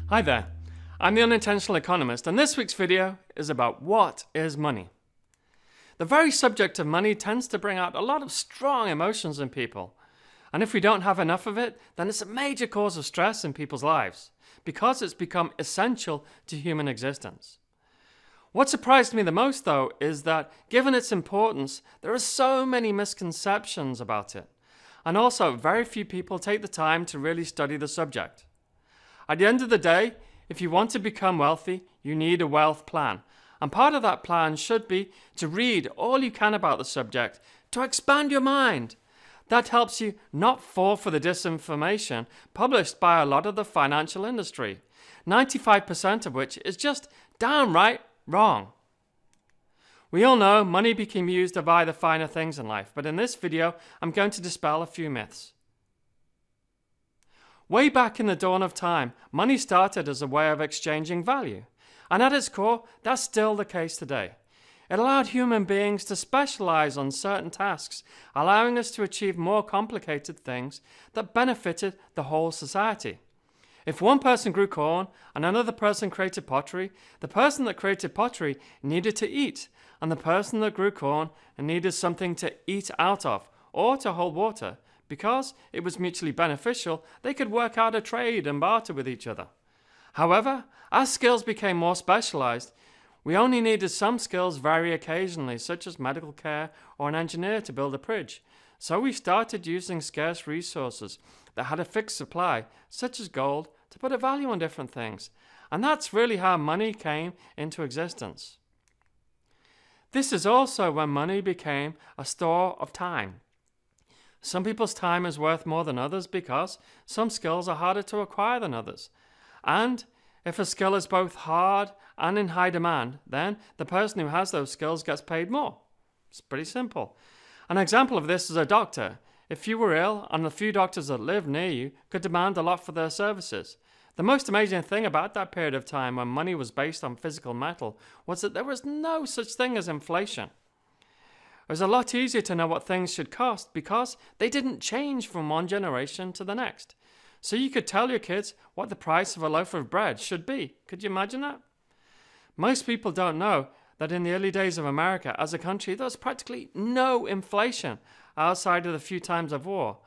Hi there, I'm the Unintentional Economist, and this week's video is about what is money. The very subject of money tends to bring out a lot of strong emotions in people, and if we don't have enough of it, then it's a major cause of stress in people's lives, because it's become essential to human existence. What surprised me the most, though, is that given its importance, there are so many misconceptions about it, and also very few people take the time to really study the subject. At the end of the day, if you want to become wealthy, you need a wealth plan. And part of that plan should be to read all you can about the subject, to expand your mind. That helps you not fall for the disinformation published by a lot of the financial industry, 95% of which is just downright wrong. We all know money became used to buy the finer things in life, but in this video, I'm going to dispel a few myths. Way back in the dawn of time, money started as a way of exchanging value. And at its core, that's still the case today. It allowed human beings to specialize on certain tasks, allowing us to achieve more complicated things that benefited the whole society. If one person grew corn and another person created pottery, the person that created pottery needed to eat, and the person that grew corn needed something to eat out of or to hold water. Because it was mutually beneficial, they could work out a trade and barter with each other. However, as skills became more specialized, we only needed some skills very occasionally, such as medical care or an engineer to build a bridge. So we started using scarce resources that had a fixed supply, such as gold, to put a value on different things. And that's really how money came into existence. This is also when money became a store of time. Some people's time is worth more than others because some skills are harder to acquire than others. And if a skill is both hard and in high demand, then the person who has those skills gets paid more. It's pretty simple. An example of this is a doctor. If you were ill, and the few doctors that live near you could demand a lot for their services. The most amazing thing about that period of time when money was based on physical metal was that there was no such thing as inflation. It was a lot easier to know what things should cost because they didn't change from one generation to the next. So you could tell your kids what the price of a loaf of bread should be. Could you imagine that? Most people don't know that in the early days of America as a country, there was practically no inflation outside of the few times of war.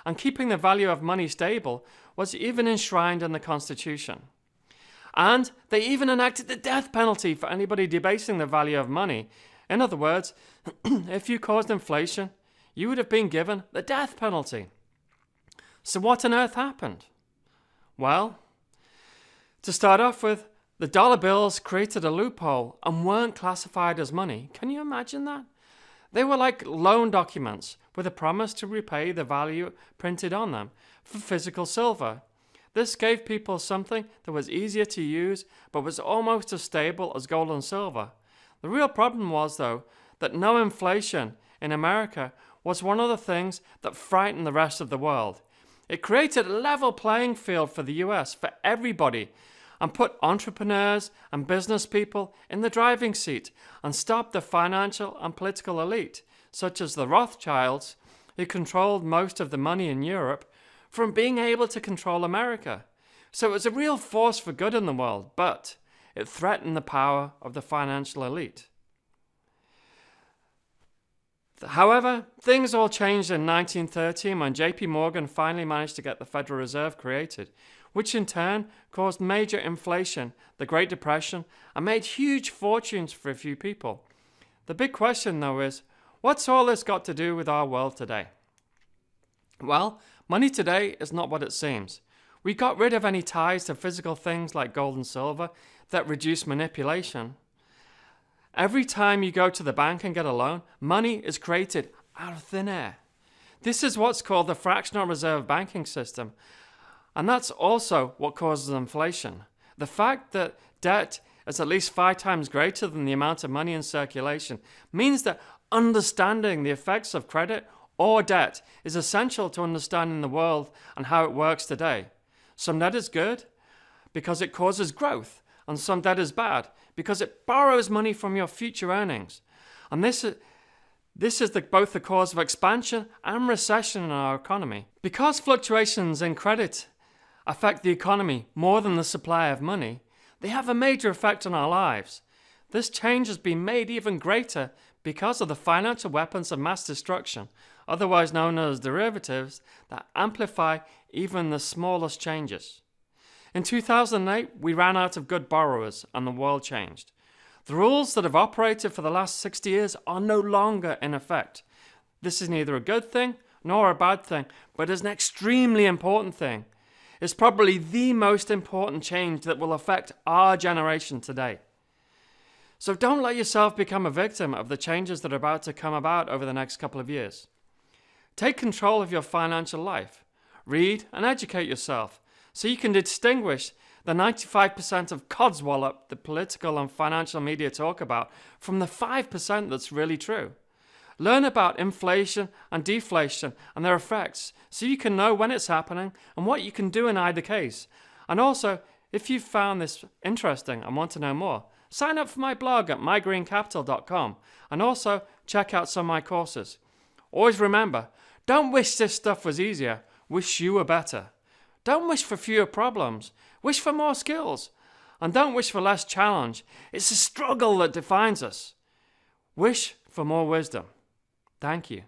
And keeping the value of money stable was even enshrined in the Constitution. And they even enacted the death penalty for anybody debasing the value of money. In other words, if you caused inflation, you would have been given the death penalty. So what on earth happened? Well, to start off with, the dollar bills created a loophole and weren't classified as money. Can you imagine that? They were like loan documents with a promise to repay the value printed on them for physical silver. This gave people something that was easier to use but was almost as stable as gold and silver. The real problem was, though, that no inflation in America was one of the things that frightened the rest of the world. It created a level playing field for the US, for everybody, and put entrepreneurs and business people in the driving seat and stopped the financial and political elite, such as the Rothschilds, who controlled most of the money in Europe, from being able to control America. So it was a real force for good in the world, but it threatened the power of the financial elite. However, things all changed in 1913 when JP Morgan finally managed to get the Federal Reserve created, which in turn caused major inflation, the Great Depression, and made huge fortunes for a few people. The big question, though, is, what's all this got to do with our world today? Well, money today is not what it seems. We got rid of any ties to physical things like gold and silver that reduce manipulation. Every time you go to the bank and get a loan, money is created out of thin air. This is what's called the fractional reserve banking system, and that's also what causes inflation. The fact that debt is at least 5 times greater than the amount of money in circulation means that understanding the effects of credit or debt is essential to understanding the world and how it works today. Some debt is good because it causes growth, and some debt is bad because it borrows money from your future earnings. And this is both the cause of expansion and recession in our economy. Because fluctuations in credit affect the economy more than the supply of money, they have a major effect on our lives. This change has been made even greater because of the financial weapons of mass destruction, otherwise known as derivatives, that amplify even the smallest changes. In 2008, we ran out of good borrowers and the world changed. The rules that have operated for the last 60 years are no longer in effect. This is neither a good thing nor a bad thing, but is an extremely important thing. It's probably the most important change that will affect our generation today. So don't let yourself become a victim of the changes that are about to come about over the next couple of years. Take control of your financial life. Read and educate yourself so you can distinguish the 95% of codswallop the political and financial media talk about from the 5% that's really true. Learn about inflation and deflation and their effects so you can know when it's happening and what you can do in either case. And also, if you've found this interesting and want to know more, sign up for my blog at mygreencapital.com and also check out some of my courses. Always remember, don't wish this stuff was easier, wish you were better. Don't wish for fewer problems, wish for more skills. And don't wish for less challenge. It's the struggle that defines us. Wish for more wisdom. Thank you.